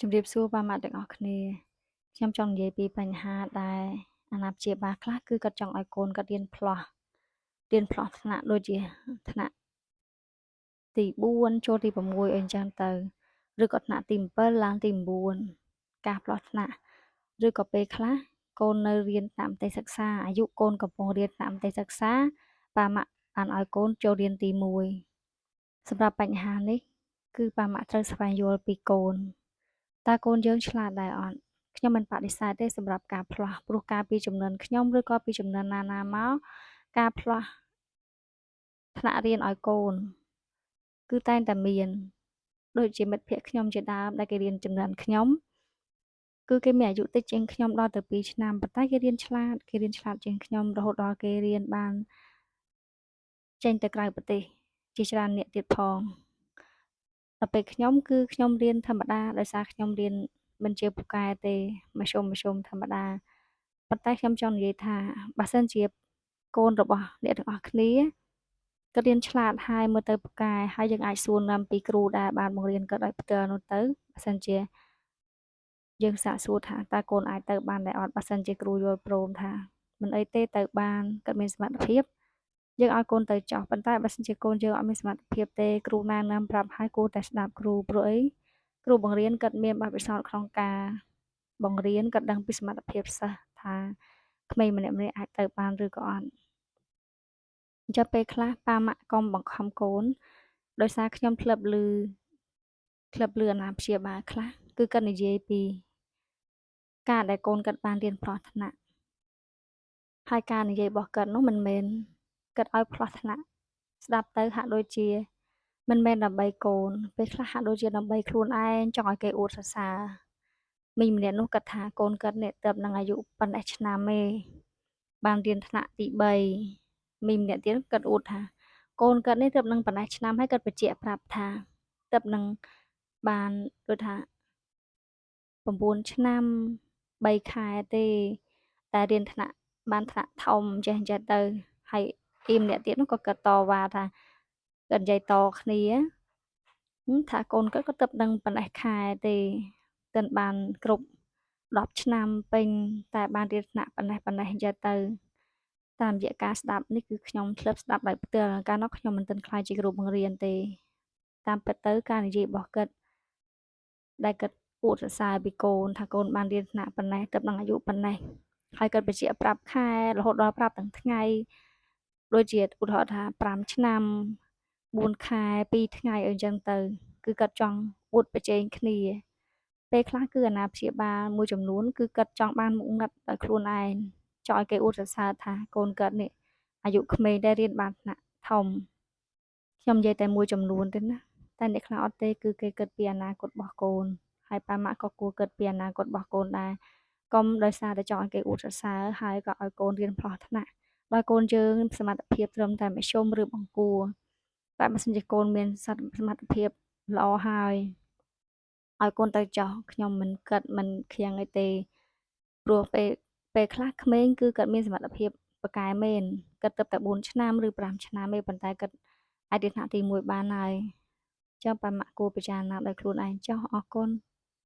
ជំរាបសួរប៉ាម៉ាក់ទាំងអស់គ្នាខ្ញុំចង់និយាយពីបញ្ហាដែលអាណាព្យាបាលខ្លះគឺគាត់ចង់ឲ្យកូនគាត់រៀនផ្លោះថ្នាក់ដូចជាថ្នាក់ទី4ចូលទី6អីចឹងទៅឬក៏ថ្នាក់ទី7ឡើងទី9ការផ្លោះថ្នាក់ឬក៏ពេលខ្លះកូននៅរៀនតាមមន្ទីរសិក្សាអាយុកូនកំពុងរៀនតាមមន្ទីរសិក្សាប៉ាម៉ាក់បានឲ្យកូនចូលរៀនទី1សម្រាប់បញ្ហានេះគឺប៉ាម៉ាក់ត្រូវស្វែងយល់ពីកូនតើកូនយើងឆ្លាតដែរអត់ខ្ញុំមិនបដិសេធទេសម្រាប់ការផ្លាស់ព្រោះការពីចំនួនខ្ញុំឬក៏ពីចំនួនណាមកការផ្លាស់ថ្នាក់រៀនឲ្យកូនគឺតែងតែមានដូចជាមិត្តភ័ក្តិខ្ញុំជាដើមដែលគេរៀនចំនួនខ្ញុំគឺគេមានអាយុតិចជាងខ្ញុំដល់ទៅ2ឆ្នាំប៉ុន្តែគេរៀនឆ្លាតជាងខ្ញុំរហូតដល់គេរៀនបានចេញទៅក្រៅប្រទេសជាច្រើនអ្នកទៀតផងដល់ពេលខ្ញុំគឺខ្ញុំរៀនធម្មតាដោយសារខ្ញុំរៀនមិនជាពូកែទេមធ្យមធម្មតាប៉ុន្តែខ្ញុំចង់និយាយថាបើសិនជាកូនរបស់អ្នកទាំងអស់គ្នាគាត់រៀនឆ្លាតហើយមើលទៅពូកែហើយយើងអាចសួរនាំពីគ្រូដែលបានបង្រៀនគាត់ដោយផ្ទាល់នោះទៅបើសិនជាយើងសាកសួរថាតើកូនអាចទៅបានដែរអត់បើសិនជាគ្រូយល់ព្រមថាមិនអីទេទៅបានគាត់មានសមត្ថភាពយើងឲ្យកូនទៅចោះប៉ុន្តែបើសិនជាកូនយើងអត់មានសមត្ថភាពទេគ្រូណែនាំប្រាប់ឲ្យគួរតែស្ដាប់គ្រូព្រោះអីគ្រូបង្រៀនគាត់មានបទពិសោធន៍ក្នុងការបង្រៀនគាត់ដឹងពីសមត្ថភាពសិស្សថាក្មេងម្នាក់ៗអាចទៅបានឬក៏អត់អញ្ចឹងពេលខ្លះប៉ាម៉ាក់កុំបង្ខំកូនដោយសារខ្ញុំធ្លាប់ឮអាណាព្យាបាលខ្លះគឺគាត់និយាយពីការដែលកូនគាត់បានរៀនផ្លោះថ្នាក់ហើយការនិយាយរបស់គាត់នោះមិនមែនគាត់ឲ្យផ្លោះថ្នាក់ស្ដាប់ទៅហាក់ដូចជាមិនមែនដើម្បីកូនពេលខ្លះហាក់ដូចជាដើម្បីខ្លួនឯងចង់ឲ្យគេអួតសរសើរមីងម្នាក់នោះគាត់ថាកូនគាត់នេះទើបនឹងអាយុប៉ុណ្ណេះឆ្នាំទេបានរៀនថ្នាក់ទី3មីងម្នាក់ទៀតគាត់អួតថាកូនគាត់នេះទើបនឹងប៉ុណ្ណេះឆ្នាំហើយគាត់បញ្ជាក់ប្រាប់ថាទើបនឹងបានដូចថា9ឆ្នាំ3ខែទេតែរៀនថ្នាក់បានថ្នាក់ធំចេះទៅហើយអ៊ីម្នាក់ទៀតនោះក៏គាត់តវ៉ាថាគាត់និយាយតគ្នាថាកូនគាត់ក៏ទើបនឹងប៉ុណ្ណេះខែទេទើបបានគ្រប់10ឆ្នាំពេញតែបានរៀនថ្នាក់ប៉ុណ្ណេះអញ្ចឹងទៅតាមរយៈការស្ដាប់នេះគឺខ្ញុំធ្លាប់ស្ដាប់ដោយផ្ទាល់កាលនោះខ្ញុំមិនទាន់ខ្លាចជាគ្រូបង្រៀនទេតាមពិតទៅការនិយាយរបស់គាត់ដែលគាត់អួតសរសើរពីកូនថាកូនបានរៀនថ្នាក់ប៉ុណ្ណេះទើបនឹងអាយុប៉ុណ្ណេះហើយគាត់បញ្ជាក់ប្រាប់ខែរហូតដល់ប្រាប់ទាំងថ្ងៃដូចជាឧទាហរណ៍ថា5ឆ្នាំ4ខែ2ថ្ងៃអីចឹងទៅគឺគាត់ចង់អួតប្រជែងគ្នាពេលខ្លះគឺអាណាព្យាបាលមួយចំនួនគឺគាត់ចង់បានមុខមាត់ដោយខ្លួនឯងចង់ឲ្យគេអួតសរសើរថាកូនគាត់នេះអាយុក្មេងតែរៀនបានថ្នាក់ធំខ្ញុំនិយាយតែមួយចំនួនទេណាតែអ្នកខ្លះអត់ទេគឺគេគិតពីអនាគតរបស់កូនហើយប៉ាម៉ាក់ក៏គួរគិតពីអនាគតរបស់កូនដែរកុំដោយសារតែចង់ឲ្យគេអួតសរសើរហើយក៏ឲ្យកូនរៀនផ្លោះថ្នាក់បើកូនយើងសមត្ថភាពត្រឹមតែមធ្យមឬបង្គួរតែបើសិនជាកូនមានសមត្ថភាពល្អហើយឲ្យកូនទៅចោះខ្ញុំមិនគិតមិនខៀងអីទេព្រោះពេលខ្លះក្មេងគឺគាត់មានសមត្ថភាពប៉ាកែមែនគាត់ទៅតែ4ឆ្នាំឬ5ឆ្នាំទេប៉ុន្តែគាត់អាចរៀនថ្នាក់ទី1បានហើយចាំប៉ាម៉ាក់គួរពិចារណាដោយខ្លួនឯងចោះអរគុណ